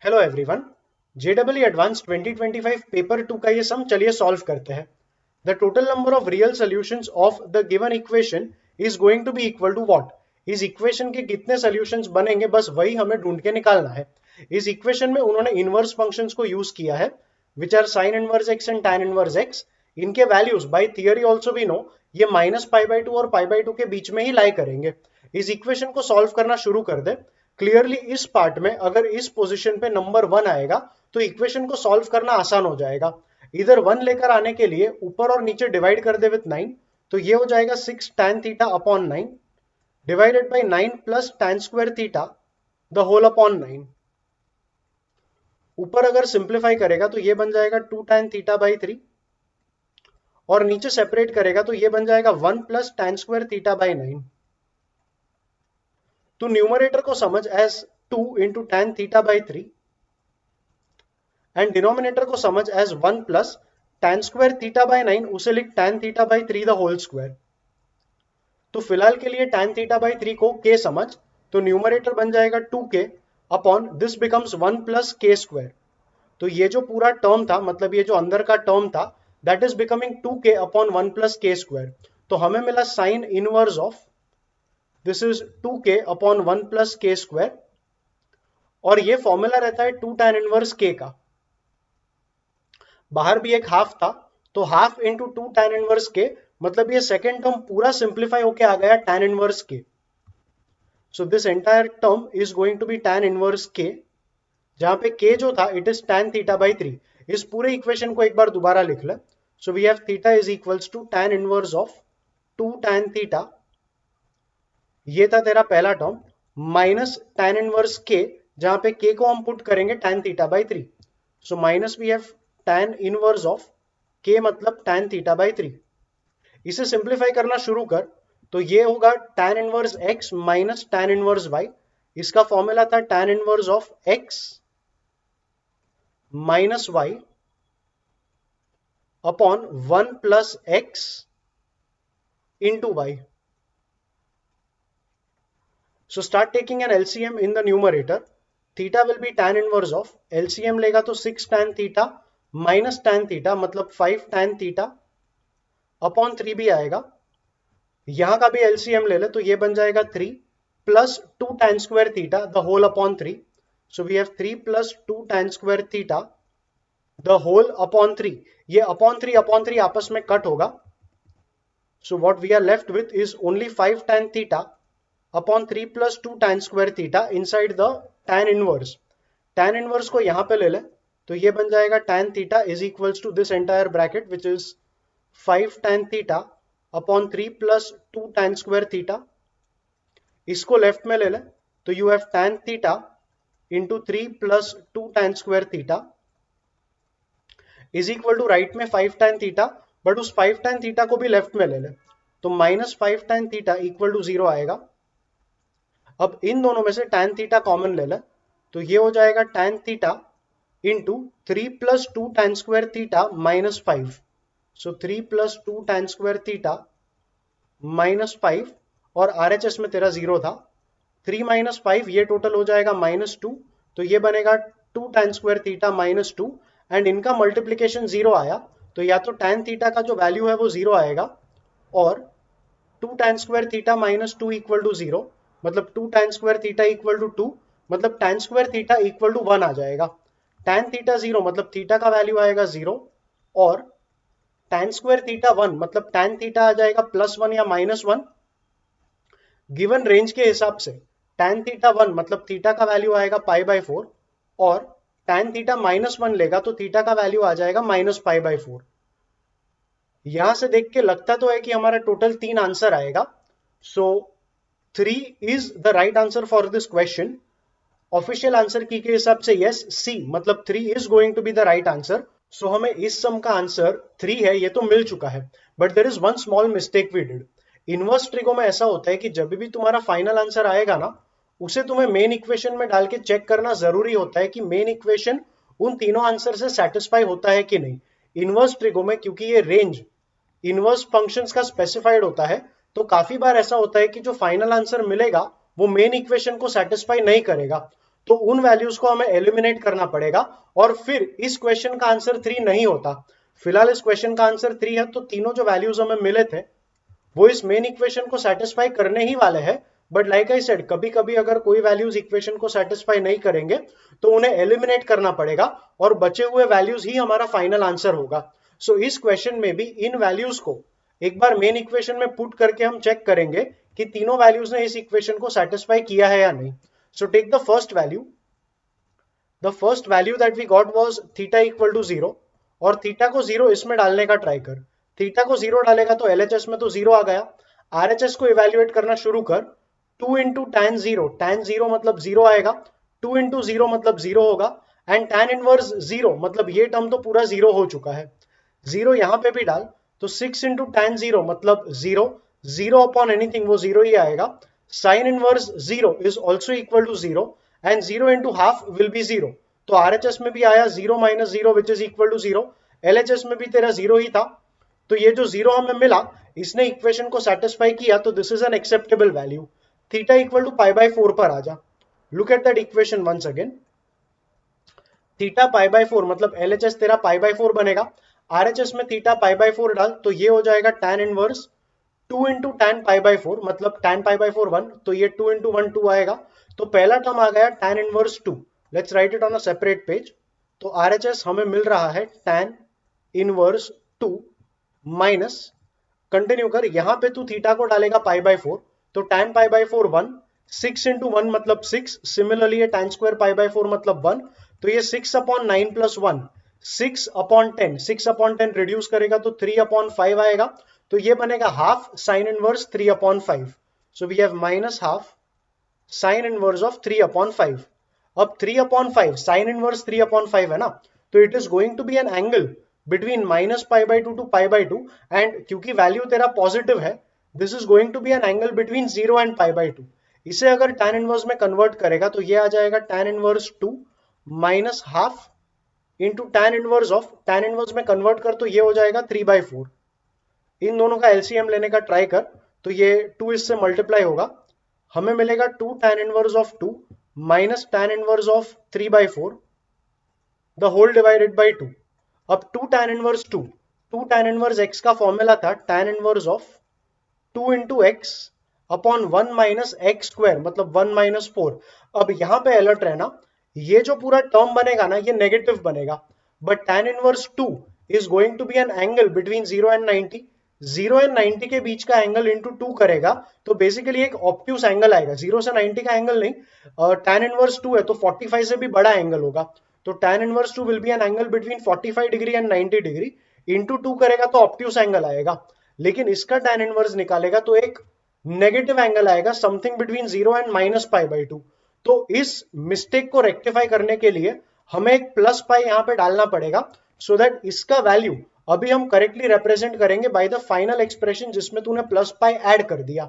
Hello everyone, जेडब्ल्यू advance 2025 paper 2 का ये सम चलिए सॉल्व करते हैं। The total number of real solutions of the given equation is going to be equal to what. इस equation के कितने सॉल्यूशंस बनेंगे बस वही हमें ढूंढ के निकालना है। इस इक्वेशन में उन्होंने इनवर्स फंक्शंस को यूज किया है which are sine inverse X and tan inverse X. इनके values by theory also we know ये -π/2 और π/2 के बीच में ही लाई करेंगे। इस इक्वेशन को सॉल्व करना शुरू कर दे। क्लियरली इस पार्ट में अगर इस पोजीशन पे नंबर 1 आएगा तो इक्वेशन को सॉल्व करना आसान हो जाएगा। इधर 1 लेकर आने के लिए ऊपर और नीचे डिवाइड कर दे विथ 9, तो ये हो जाएगा 6 tan theta upon 9 divided by 9 plus tan square theta the whole upon 9। ऊपर अगर सिंप्लीफाई करेगा तो ये बन जाएगा 2 tan थीटा बाई 3 और नीचे सेपरेट करेगा तो ये बन जाएगा 1 plus tan square theta by 9। तो न्यूमरेटर को समझ as 2 into tan theta by 3 and denominator को समझ as 1 plus tan square theta by 9, उसे लिख tan theta by 3 the whole square. तो फिलहाल के लिए tan थीटा बाई 3 को k समझ, तो न्यूमरेटर बन जाएगा 2k upon this becomes 1 plus k square. तो ये जो पूरा टर्म था, मतलब ये जो अंदर का टर्म था, that is becoming 2k upon 1 plus k square. तो हमें मिला sign inverse of this is 2k upon 1 plus k square और ये फॉर्मूला रहता है 2 tan इनवर्स k का। बाहर भी एक हाफ था तो half into 2 tan inverse k, मतलब ये सेकेंड टर्म पूरा सिंप्लीफाई होके आ गया tan inverse k। So this entire term is going to be tan inverse k, जहां पे k जो था it is tan theta by 3। इस पूरे इक्वेशन को एक बार दोबारा लिख ले। So we have theta is equals to tan inverse of 2 tan theta, ये था तेरा पहला term, minus tan inverse k, जहां पे k को हम पुट करेंगे tan theta by 3। So minus we have tan inverse of k मतलब tan थीटा बाई 3। इसे सिंप्लीफाई करना शुरू कर तो ये होगा tan inverse x minus tan inverse y। इसका फॉर्मूला था tan inverse of x minus y upon 1 plus x into y। So start taking an LCM in the numerator. Theta will be tan inverse of, LCM लेगा तो 6 tan theta minus tan theta मतलब 5 tan theta upon 3 भी आएगा। यहां का भी LCM ले ले तो ये बन जाएगा 3 plus 2 tan square theta the whole upon 3। So we have 3 plus 2 tan square theta the whole upon 3। ये अपॉन 3 आपस में कट होगा। So what we are left with is only 5 tan theta upon 3 plus 2 tan square theta inside the tan inverse. tan inverse को यहां पे ले ले तो ये बन जाएगा tan theta is equals to this entire bracket which is 5 tan theta upon 3 plus 2 tan square theta. इसको लेफ्ट में ले ले तो you have tan theta into 3 plus 2 tan square theta is equal to right में 5 tan theta, but उस 5 tan theta को भी left में ले ले तो minus 5 tan theta equal to 0 आएगा। अब इन दोनों में से tan थीटा कॉमन ले ले तो ये हो जाएगा tan theta into 3 plus 2 tan square theta minus 5। सो 3 plus 2 tan square theta minus 5 और RHS में तेरा 0 था। 3 माइनस 5 ये टोटल हो जाएगा -2, तो ये बनेगा 2 tan square theta minus 2 and इनका मल्टीप्लीकेशन 0 आया तो या तो tan थीटा का जो वैल्यू है वो 0 आएगा और 2 tan square theta minus 2 equal to 0, मतलब 2 tan square theta equal to 2, मतलब tan square theta equal to 1 आ जाएगा। tan थीटा 0 मतलब थीटा का वैल्यू आएगा 0 और tan स्क्वायर थीटा 1 मतलब tan थीटा आ जाएगा +1 या -1। गिवन रेंज के हिसाब से tan थीटा 1 मतलब थीटा का वैल्यू आएगा π/4 और tan थीटा -1 लेगा तो थीटा का वैल्यू आ जाएगा -π/4। यहां से देख के लगता तो है कि हमारा टोटल 3 आंसर आएगा। So 3 is the right answer for this question. Official answer key के हिसाब से यस सी मतलब 3 is going to be the right answer. So हमें इस सम का आंसर 3 है ये तो मिल चुका है, but there is one small mistake we did. Inverse trigo में ऐसा होता है कि जब भी तुम्हारा फाइनल आंसर आएगा ना, उसे तुम्हें मेन इक्वेशन में डाल के चेक करना जरूरी होता है कि मेन इक्वेशन उन तीनों आंसर से सेटिस्फाई होता है कि नहीं। इनवर्स ट्रिगो में क्योंकि ये रेंज इनवर्स फंक्शंस का स्पेसिफाइड होता है तो काफी बार ऐसा होता है कि जो फाइनल आंसर मिलेगा वो मेन इक्वेशन को सेटिस्फाई नहीं करेगा। तो उन वैल्यूज को हमें एलिमिनेट करना पड़ेगा और फिर इस क्वेश्चन का आंसर 3 नहीं होता। फिलहाल इस क्वेश्चन का आंसर 3 है, तो तीनों जो वैल्यूज हमें मिले थे वो इस मेन इक्वेशन को सेटिस्फाई करने ही वाले हैं। बट लाइक आई सेड, कभी कभी अगर कोई वैल्यूज इक्वेशन को सेटिस्फाई नहीं करेंगे तो उन्हें एलिमिनेट करना पड़ेगा और बचे हुए वैल्यूज ही हमारा फाइनल आंसर होगा। सो इस क्वेश्चन में भी इन वैल्यूज को एक बार मेन इक्वेशन में पुट करके हम चेक करेंगे कि तीनों वैल्यूज ने इस इक्वेशन को सेटिस्फाई किया है या नहीं। So take the first value. The first value that we got was theta equal to 0 और थीटा को 0 इसमें डालने का ट्राई कर। थीटा को 0 डालेगा तो एलएचएस में तो 0 आ गया। आरएचएस को इवेल्युएट करना शुरू कर। 2 इंटू tan 0, tan 0 मतलब 0 आएगा, 2 इंटू 0 मतलब 0 होगा एंड tan इनवर्स 0 मतलब ये टर्म तो पूरा 0 हो चुका है। 0 यहां पे भी डाल तो 6 इंटू tan 0 मतलब 0, 0 अपॉन एनीथिंग वो 0 ही आएगा। Sine inverse 0 is also equal to 0 and 0 into half will be 0। तो आरएचएस में भी आया 0 minus 0 which is equal to 0। LHS में भी तेरा 0 ही था, तो ये जो 0 हमें मिला इसने इक्वेशन को सेटिस्फाई किया, तो this is an acceptable value. Theta equal to pi by 4 पर आ जा। Look at that equation once again. Theta pi by 4 मतलब एलएचएस तेरा पाई बाय 4 बनेगा। आरएचएस में थीटा पाई बाय 4 डाल तो ये हो जाएगा tan inverse 2 into tan pi by 4 मतलब tan पाई बाय 4 1, तो ये 2 इंटू 1 2 आएगा। तो पहला टर्म आ गया tan inverse 2। Let's write it on a separate page. तो आरएचएस हमें मिल रहा है tan इनवर्स 2 माइनस, कंटिन्यू कर, यहां पे तू थीटा को डालेगा पाई बाय 4, तो tan पाई बाय 4 1, 6 इंटू 1 मतलब 6, similarly tan square pi by 4 मतलब 1, तो ये 6 upon 9 plus 1, 6 upon 10, 6 upon 10 reduce करेगा तो 3 अपॉन 5 आएगा, तो ये बनेगा half sine inverse 3 upon 5। So we have minus half sine inverse of 3 upon 5। अब 3 अपॉन 5 साइन इनवर्स 3 अपॉन 5 है ना, तो it is going to be an angle between minus pi by 2 to pi by 2 and क्योंकि value theta positive है, this is going to be an angle between 0 and pi by 2। इसे अगर tan inverse में convert करेगा तो ये आ जाएगा tan inverse 2 minus half into tan inverse of, tan inverse में कन्वर्ट कर तो ये हो जाएगा 3 बाय 4। इन दोनों का एलसीएम लेने का ट्राई कर तो ये 2 इससे मल्टीप्लाई होगा, हमें मिलेगा 2 tan inverse of 2 minus tan inverse of 3 by 4 the whole divided by 2। अब 2 tan inverse 2 tan inverse x का फॉर्मूला था tan inverse of 2 into x upon 1 minus x square मतलब 1 माइनस 4। अब यहां पे अलर्ट रहना, ये जो पूरा टर्म बनेगा ना ये नेगेटिव बनेगा, but tan inverse 2 is going to be an angle between 0 and 90। 0 and 90 के बीच का एंगल इंटू 2 करेगा तो बेसिकली एक ऑब्ट्यूस एंगल आएगा, 0 से 90 का एंगल नहीं, tan इनवर्स 2 है तो 45 से भी बड़ा एंगल होगा, तो tan inverse 2 will B an angle between 45 degree and 90 degree, into 2 करेगा तो ऑब्ट्यूस एंगल आएगा। लेकिन इसका tan इनवर्स निकालेगा तो एक नेगेटिव एंगल आएगा, something between 0 and minus pi by 2। तो इस मिस्टेक को रेक्टिफाई करने के लिए हमें एक प्लस पाई यहां पे डालना पड़ेगा, सो दैट इसका वैल्यू अभी हम करेक्टली रिप्रेजेंट करेंगे बाय द फाइनल एक्सप्रेशन जिसमें तूने प्लस पाई ऐड कर दिया।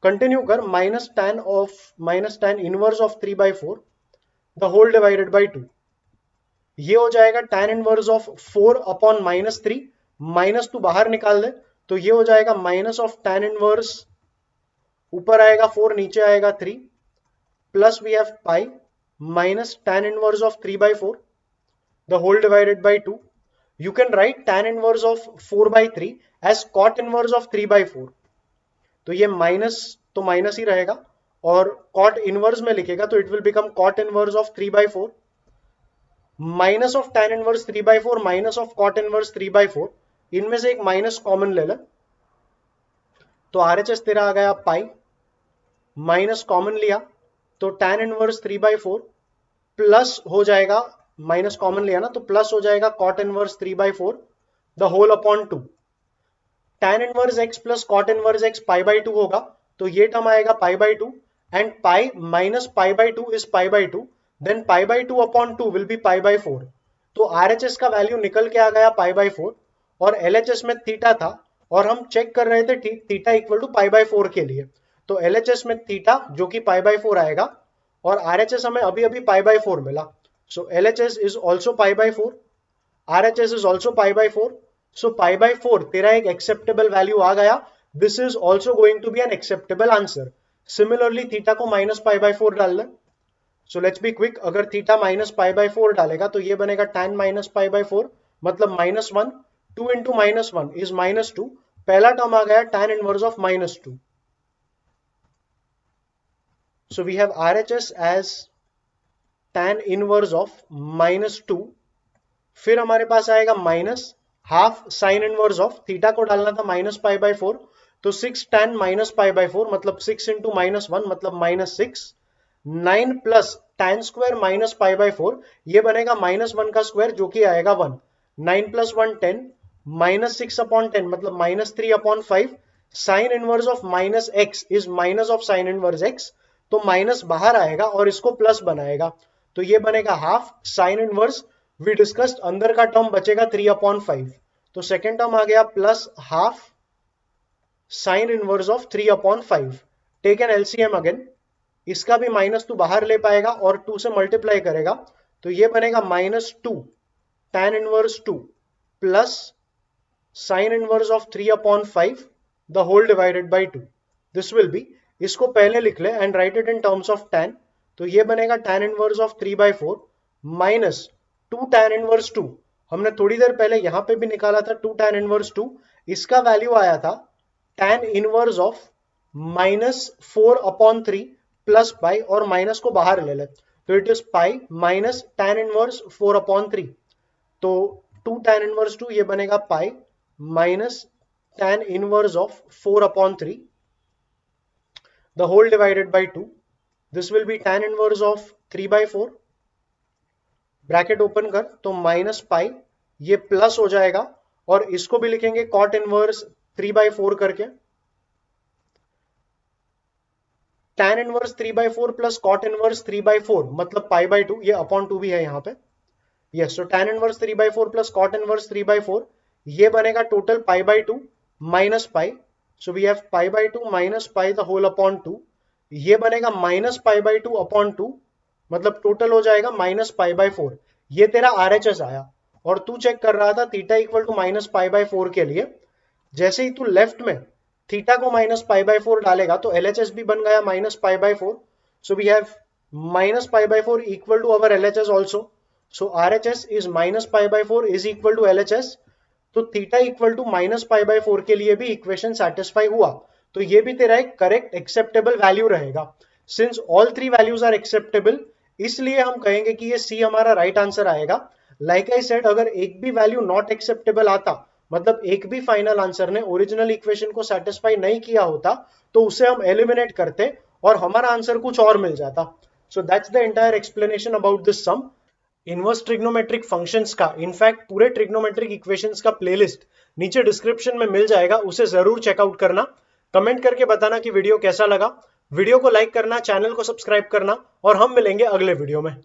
कंटिन्यू कर, minus tan inverse of 3 by 4 the whole divided by 2। ये हो जाएगा tan inverse of 4 upon minus 3, minus तू बाहर निकाल दे तो ये हो जाएगा माइनस ऑफ tan इनवर्स, ऊपर आएगा 4 नीचे आएगा 3, plus we have pi minus tan inverse of 3 by 4 the whole divided by 2। You can write tan inverse of 4 by 3 as cot inverse of 3 by 4। तो ये माइनस तो माइनस ही रहेगा और cot inverse में लिखेगा तो it will become cot inverse of 3 by 4 minus of tan inverse 3 by 4 minus of cot inverse 3 by 4। इनमें से एक माइनस कॉमन ले ले तो आरएचएस तेरा आ गया पाई, माइनस कॉमन लिया तो tan इनवर्स 3 by 4 प्लस हो जाएगा, माइनस कॉमन लिया ना तो प्लस हो जाएगा cot inverse 3 by 4 the whole upon 2। tan inverse x plus cot inverse x pi by 2 होगा तो ये टर्म आएगा pi by 2 and pi minus pi by 2 is pi by 2, then pi by 2 upon 2 will be pi by 4। तो RHS का value निकल के आ गया पाई by 4 और एलएचएस में थीटा था और हम चेक कर रहे थे theta equal to pi by 4 के लिए, तो एलएचएस में थीटा जो कि पाई बाय 4 आएगा और आरएचएस हमें अभी अभी पाई बाय 4 मिला, so LHS is also pi by 4, RHS is also pi by 4, so pi by 4 तेरा एक acceptable value आ गया, this is also going to be an acceptable answer। Similarly theta को minus pi by 4 डाल ले so let's be quick, अगर theta minus pi by 4 डालेगा तो ये बनेगा tan माइनस पाई बाय 4, मतलब -1, 2 इंटू -1 इज -2, पहला टर्म आ गया tan inverse of -2. So we have RHS as tan inverse of -2. फिर हमारे पास आएगा minus half sine inverse of, theta को डालना था माइनस पाई बाय 4, तो 6 tan माइनस पाई बाय 4 मतलब 6 इंटू -1 मतलब -6. 9 plus tan square minus pi by 4, ये बनेगा -1 का स्क्वायर जो कि आएगा 1. 9 प्लस 1 10, -6 अपॉन 10 मतलब -3 upon 5. Sine inverse of minus x is minus of sine inverse x, तो माइनस बाहर आएगा और इसको प्लस बनाएगा, तो ये बनेगा half sine inverse. We discussed अंदर का टर्म बचेगा 3 अपॉन 5, तो सेकेंड टर्म आ गया plus half sine inverse of 3 upon 5. Take an LCM again, इसका भी माइनस टू बाहर ले पाएगा और 2 से मल्टीप्लाई करेगा, तो ये बनेगा -2 tan inverse 2 plus sine inverse of 3 upon 5 the whole divided by 2. This will be, इसको पहले लिख ले and write it in terms of tan, तो ये बनेगा tan inverse of 3/4 minus 2 tan inverse 2. हमने थोड़ी देर पहले यहां पे भी निकाला था 2 tan इनवर्स 2, इसका वैल्यू आया था tan inverse of -4 upon 3 plus pi, और माइनस को बाहर ले ले, तो it is pi minus tan inverse 4 upon 3, तो 2 tan इनवर्स 2 ये बनेगा पाई minus tan inverse of 4 upon 3 the whole divided by 2. This will be tan inverse of 3/4. Bracket open कर तो माइनस पाई, ये प्लस हो जाएगा, और इसको भी लिखेंगे cot इनवर्स 3/4 करके. tan inverse 3/4 plus cot inverse 3/4 मतलब पाई बाय 2, ये अपॉन 2 भी है यहाँ पे. यस, तो tan inverse 3/4 plus cot inverse 3/4, ये बनेगा total pi by 2 minus pi. So we have pi by 2 minus pi the whole upon 2, ये बनेगा माइनस पाई बाय 2 अपॉन 2, मतलब टोटल हो जाएगा माइनस पाई बाय 4. ये तेरा RHS आया, और तू चेक कर रहा था theta equal to minus pi by 4 के लिए. जैसे ही तू लेफ्ट में थीटा को माइनस पाई बाय 4 डालेगा तो LHS भी बन गया minus pi by 4. So we have minus pi by 4 equal to our LHS also. So RHS is minus pi by 4 is equal to LHS. तो theta equal to minus pi by 4 के लिए भी equation satisfy हुआ, तो ये भी तेरा एक करेक्ट एक्सेप्टेबल वैल्यू रहेगा. Since all 3 values are acceptable, इसलिए हम कहेंगे कि ये सी हमारा राइट आंसर आएगा. लाइक आई सेड, अगर एक भी वैल्यू नॉट एक्सेप्टेबल आता, मतलब एक भी फाइनल आंसर ने ओरिजिनल इक्वेशन को सेटिस्फाई नहीं किया होता, तो उसे हम एलिमिनेट करते और हमारा आंसर कुछ और मिल जाता. So that's the entire explanation about this sum. Inverse trigonometric functions का, इनफैक्ट पूरे ट्रिग्नोमेट्रिक इक्वेशंस का प्लेलिस्ट नीचे डिस्क्रिप्शन में मिल जाएगा, उसे जरूर चेकआउट करना. कमेंट करके बताना कि वीडियो कैसा लगा. वीडियो को लाइक करना, चैनल को सब्सक्राइब करना, और हम मिलेंगे अगले वीडियो में.